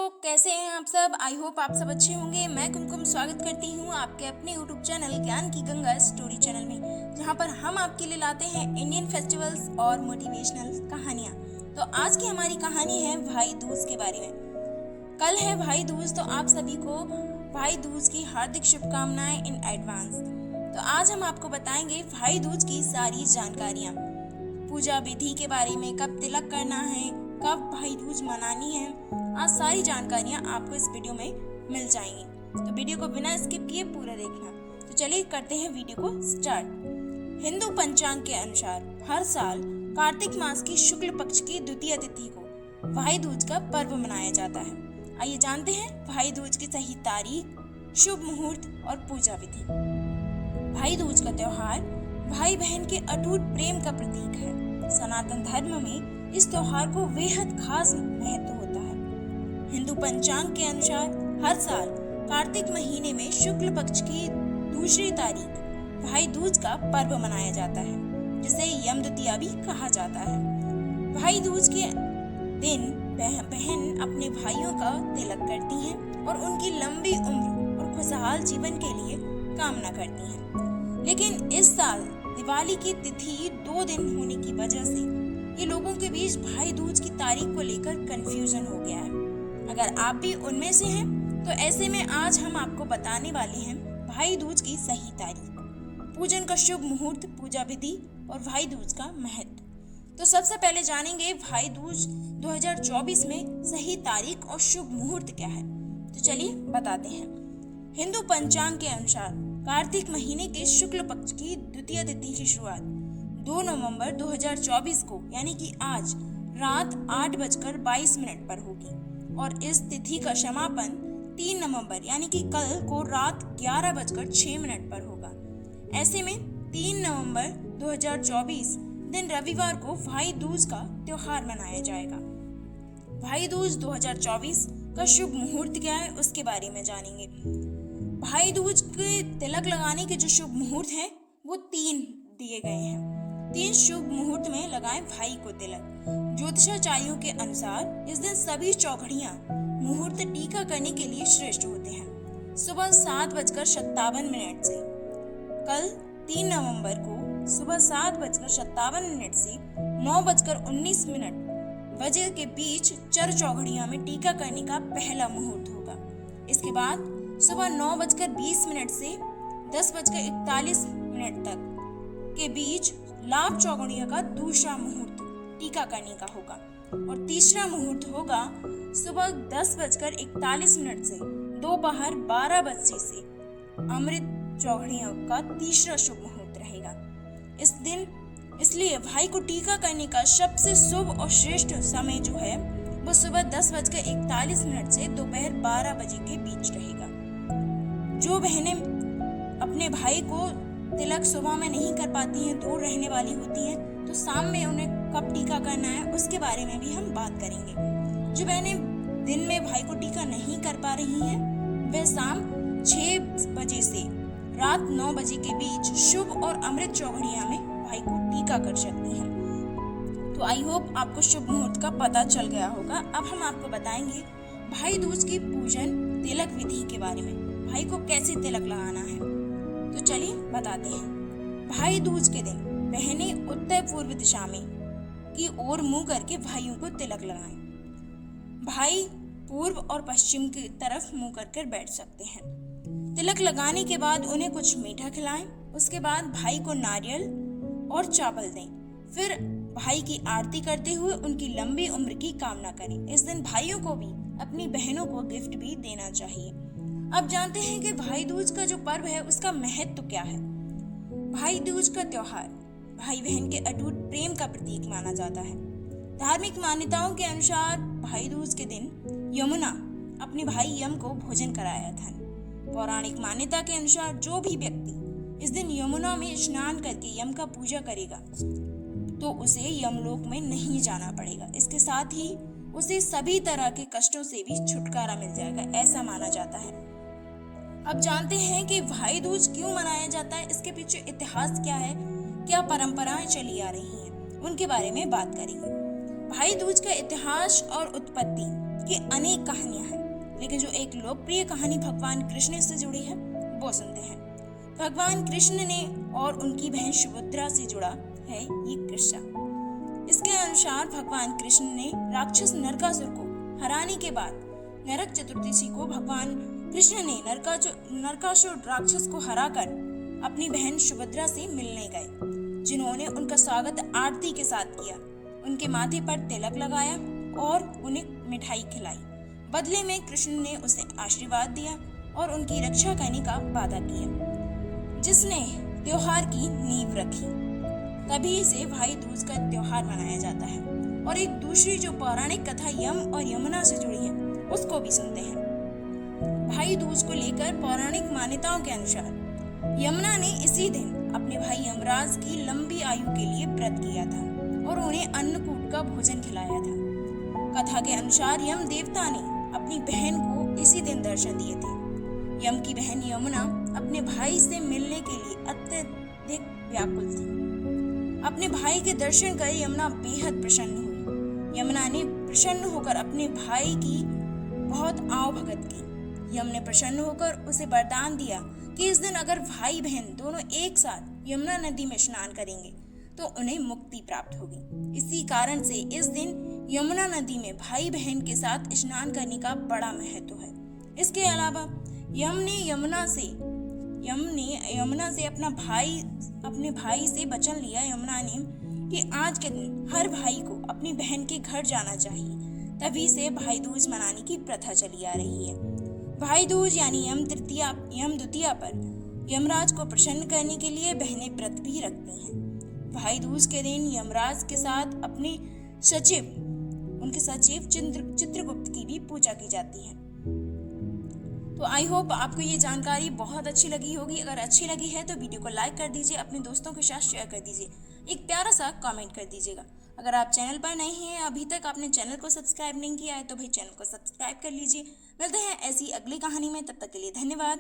कैसे हैं आप सब। आई होप आप सब अच्छे होंगे। मैं कुमकुम स्वागत करती हूँ आपके अपने यूट्यूब चैनल ज्ञान की गंगा स्टोरी चैनल में, जहाँ पर हम आपके लिए लाते हैं इंडियन फेस्टिवल्स और मोटिवेशनल कहानियाँ। तो आज की हमारी कहानी है भाई दूज के बारे में। कल है भाई दूज, तो आप सभी को भाई दूज की हार्दिक शुभकामनाएं इन एडवांस। तो आज हम आपको बताएंगे भाई दूज की सारी जानकारियाँ, पूजा विधि के बारे में, कब तिलक करना है, कब भाई दूज मनानी है। आज सारी जानकारियाँ आपको इस वीडियो में मिल जाएंगी, तो वीडियो को बिना स्किप किए पूरा देखना। तो चलिए करते हैं वीडियो को स्टार्ट। हिंदू पंचांग के अनुसार हर साल कार्तिक मास की शुक्ल पक्ष की द्वितीय तिथि को भाई दूज का पर्व मनाया जाता है। आइए जानते हैं भाई दूज की सही तारीख, शुभ मुहूर्त और पूजा विधि। भाई दूज का त्योहार भाई बहन के अटूट प्रेम का प्रतीक है। सनातन धर्म में इस त्योहार को बेहद खास महत्व होता है। हिंदू पंचांग के अनुसार हर साल कार्तिक महीने में शुक्ल पक्ष की दूसरी तारीख भाई दूज का पर्व मनाया जाता है, जिसे यम द्वितीया भी कहा जाता है। भाई दूज के दिन बहन अपने भाइयों का तिलक करती हैं और उनकी लंबी उम्र और खुशहाल जीवन के लिए कामना करती हैं। लेकिन इस साल दिवाली की तिथि 2 दिन होने की वजह से ये लोगों के बीच भाई दूज की तारीख को लेकर कंफ्यूजन हो गया है। अगर आप भी उनमें से हैं, तो ऐसे में आज हम आपको बताने वाले हैं भाई दूज की सही तारीख, पूजन का शुभ मुहूर्त, पूजा विधि और भाई दूज का महत्व। तो सबसे पहले जानेंगे भाई दूज 2024 में सही तारीख और शुभ मुहूर्त क्या है। तो चलिए बताते हैं। हिंदू पंचांग के अनुसार कार्तिक महीने के शुक्ल पक्ष की द्वितीय तिथि की शुरुआत 2 नवंबर 2024 को यानी कि आज रात 8:22 पर होगी और इस तिथि का समापन 3 नवंबर यानी कि कल को रात 11:06 पर होगा। ऐसे में 3 नवंबर 2024 दिन रविवार को भाई दूज का त्योहार मनाया जाएगा। भाई दूज 2024 का शुभ मुहूर्त क्या है, उसके बारे में जानेंगे। भाई दूज के तिलक लगाने के जो शुभ मुहूर्त हैं वो 3 दिए गए हैं। 3 शुभ मुहूर्त में लगाएं भाई को तिलक। ज्योतिषाचार्यों के अनुसार इस दिन सभी चौघड़ियां मुहूर्त टीका करने के लिए श्रेष्ठ होते हैं। सुबह 7:57 से कल 3 नवंबर को सुबह 7:57 से 9:19 बजे के बीच चर चौघड़ियां में टीका करने का पहला मुहूर्त होगा। इसके बाद सुबह 9:20 से 10:41 तक के बीच लाभ चौघड़ियां का दूसरा मुहूर्त टीका करने का होगा और तीसरा मुहूर्त होगा सुबह 10:41 से दोपहर 12 बजे से अमृत चौघड़ियों का तीसरा शुभ मुहूर्त रहेगा। इस दिन इसलिए भाई को टीका करने का सबसे शुभ और श्रेष्ठ समय जो है वो सुबह 10:41 से दोपहर 12 बजे के बीच रहेगा। जो बहनें अपने भाई को तिलक सुबह में नहीं कर पाती हैं, दूर रहने वाली होती हैं, तो शाम में उन्हें कब टीका करना है उसके बारे में भी हम बात करेंगे। जो बहनें दिन में भाई को टीका नहीं कर पा रही हैं, वे शाम 6 बजे से रात 9 बजे के बीच शुभ और अमृत चौघड़ियां में भाई को टीका कर सकती हैं। तो आई होप आपको शुभ मुहूर्त का पता चल गया होगा। अब हम आपको बताएंगे भाई दूज की पूजन तिलक विधि के बारे में, भाई को कैसे तिलक लगाना है। तो चलिए बताते हैं। भाई दूज के दिन बहनें उत्तर पूर्व दिशा में की ओर मुंह करके भाइयों को तिलक लगाएं। भाई पूर्व और पश्चिम की तरफ मुंह कर बैठ सकते हैं। तिलक लगाने के बाद उन्हें कुछ मीठा खिलाएं। उसके बाद भाई को नारियल और चावल दें। फिर भाई की आरती करते हुए उनकी लंबी उम्र की कामना करें। इस दिन भाइयों को भी अपनी बहनों को गिफ्ट भी देना चाहिए। अब जानते हैं कि भाई दूज का जो पर्व है उसका महत्व क्या है। भाई दूज का त्योहार भाई बहन के अटूट प्रेम का प्रतीक माना जाता है। धार्मिक मान्यताओं के अनुसार भाई दूज के दिन यमुना अपने भाई यम को भोजन कराया था। पौराणिक मान्यता के अनुसार जो भी व्यक्ति इस दिन यमुना में स्नान करके यम का पूजा करेगा तो उसे यमलोक में नहीं जाना पड़ेगा। इसके साथ ही उसे सभी तरह के कष्टों से भी छुटकारा मिल जाएगा, ऐसा माना जाता है। अब जानते हैं कि भाई दूज क्यों मनाया जाता है, इसके पीछे इतिहास क्या है, क्या परंपराएं चली आ रही हैं, उनके बारे में बात करेंगे। भाई दूज का इतिहास और उत्पत्ति की अनेक कहानियां हैं, लेकिन जो एक लोकप्रिय कहानी भगवान कृष्ण से जुड़ी है वो सुनते हैं। भगवान कृष्ण ने और उनकी बहन सुभद्रा से जुड़ा है ये किस्सा। इसके अनुसार भगवान कृष्ण ने राक्षस नरकासुर को हराने के बाद नरक चतुर्दशी को भगवान कृष्ण ने नरकासुर राक्षस को हराकर अपनी बहन सुभद्रा से मिलने गए, जिन्होंने उनका स्वागत आरती के साथ किया, उनके माथे पर तिलक लगाया और उन्हें मिठाई खिलाई। बदले में कृष्ण ने उसे आशीर्वाद दिया और उनकी रक्षा करने का वादा किया, जिसने त्योहार की नींव रखी। तभी से भाई दूज का त्योहार मनाया जाता है। और एक दूसरी जो पौराणिक कथा यम और यमुना से जुड़ी है उसको भी सुनते हैं। भाई दूज को लेकर पौराणिक मान्यताओं के अनुसार यमुना ने इसी दिन अपने भाई यमराज की लंबी आयु के लिए व्रत किया था और उन्हें अन्नकूट का भोजन खिलाया था। कथा के अनुसार यम देवता ने अपनी बहन को इसी दिन दर्शन दिए थे। यम की बहन यमुना अपने भाई से मिलने के लिए अत्यधिक व्याकुल थी। अपने भाई के दर्शन कर यमुना बेहद प्रसन्न हुई। यमुना ने प्रसन्न होकर अपने भाई की बहुत आव भगत की। यम ने प्रसन्न होकर उसे वरदान दिया कि इस दिन अगर भाई बहन दोनों एक साथ यमुना नदी में स्नान करेंगे तो उन्हें मुक्ति प्राप्त होगी। इसी कारण से इस दिन यमुना नदी में भाई बहन के साथ स्नान करने का बड़ा महत्व है। इसके अलावा यम ने यमुना से अपने भाई से वचन लिया। यमुना ने कि आज के दिन हर भाई को अपनी बहन के घर जाना चाहिए। तभी से भाई दूज मनाने की प्रथा चली आ रही है। भाई दूज यानी यम द्वितीया पर यमराज को प्रसन्न करने के लिए बहनें व्रत भी रखती हैं। भाई दूज के दिन यमराज के साथ उनके सचिव चित्रगुप्त की भी पूजा की जाती है। तो आई होप आपको ये जानकारी बहुत अच्छी लगी होगी। अगर अच्छी लगी है तो वीडियो को लाइक कर दीजिए, अपने दोस्तों के साथ शेयर कर दीजिए, एक प्यारा सा कमेंट कर दीजिएगा। अगर आप चैनल पर नए हैं, अभी तक आपने चैनल को सब्सक्राइब नहीं किया है तो भाई चैनल को सब्सक्राइब कर लीजिए। मिलते हैं ऐसी अगली कहानी में, तब तक के लिए धन्यवाद।